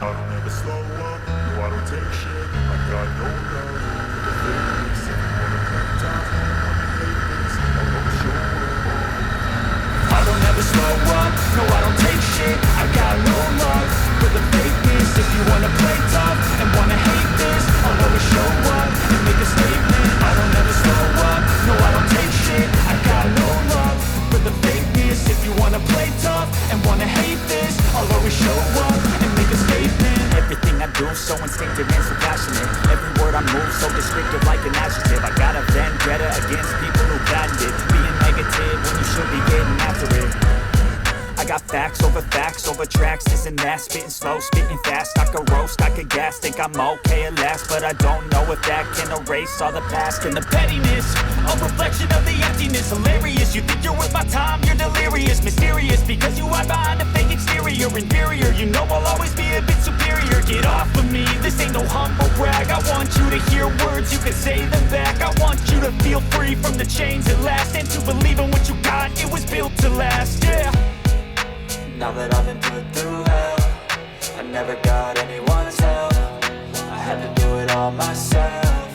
I don't ever slow up, no I don't take shit, I got no love for the fakeness. If you wanna play tough, I'ma hate this, I'll never show up. I don't ever slow up, no I don't take shit, I got no love for the fakeness. If you wanna play tough and wanna hate this, I'll always show up and make a statement. I don't ever slow up, no I don't take shit, I got no love for the fakeness. If you wanna play tough and wanna hate this, I'll always show up and make a statement. Everything I do so instinctive and so passionate. Every word I move so descriptive like an adjective. I got a vendetta against people who patented being negative when you should be getting after it. I got facts over tracks, this and that. Spitting slow, spitting fast, I could roast, I could gas. Think I'm okay at last, but I don't know if that can erase all the past. And the pettiness, a reflection of the emptiness. Hilarious, you think you're worth my time, you're delirious. Mysterious, because you hide behind a fake exterior. Inferior, you know I'll always be a bit superior. Get off of me, this ain't no humble brag. I want you to hear words, you can say them back. I want you to feel free from the chains at last, and to believe in what you got, it was built to last, yeah. Now that I've been put through hell, I never got anyone's help, I had to do it all myself.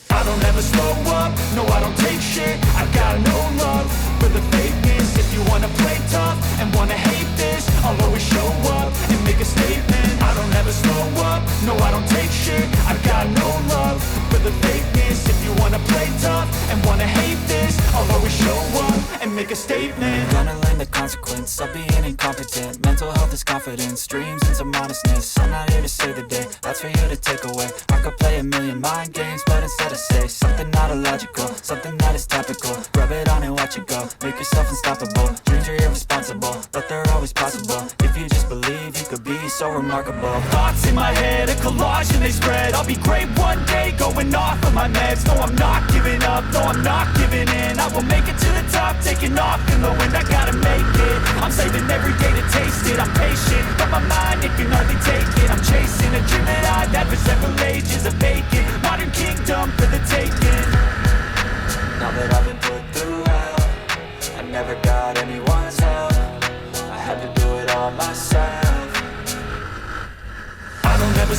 I don't ever slow up, no I don't take shit, I got no love for the fakeness. If you wanna play tough and wanna hate this, I'll always show up and make a statement. I don't ever slow up, no I don't take shit, I got no love for the fakeness. If you wanna play tough and wanna hate this, I'll always show up and make a statement. Gonna learn the consequence of being incompetent. Mental health is confidence, dreams and some honestness. I'm not here to save the day, that's for you to take away. I could play a million mind games, but instead I say something not illogical, something that is topical. Rub it on and watch it go, make yourself unstoppable. Dreams are irresponsible, but they're always possible. If you just believe, you could be so remarkable. Thoughts in my head, a collage and they spread. I'll be great one day, going off of my meds. No, I'm not giving up, no, I'm not giving in. I will make it to the top, taking off in the wind. I gotta make it, I'm saving every day to taste it. I'm patient, but my mind, it can hardly take it. I'm chasing a dream that I've had for several ages. A vacant, modern kingdom for the taking. Now that I've been put through hell, I never got anyone's help,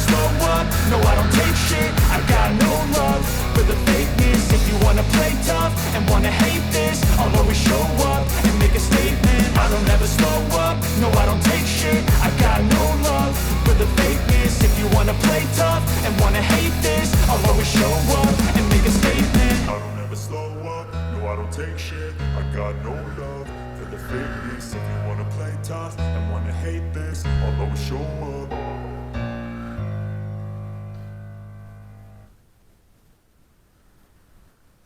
slow up, no I don't take shit. I got no love for the fakeness. If you wanna play tough and wanna hate this, I'll always show up and make a statement. I don't ever slow up, no I don't take shit. I got no love for the fakeness. If you wanna play tough and wanna hate this, I'll always show up and make a statement. I don't ever slow up, no I don't take shit. I got no love for the fakeness. If you wanna play tough and wanna hate this, I'll always show up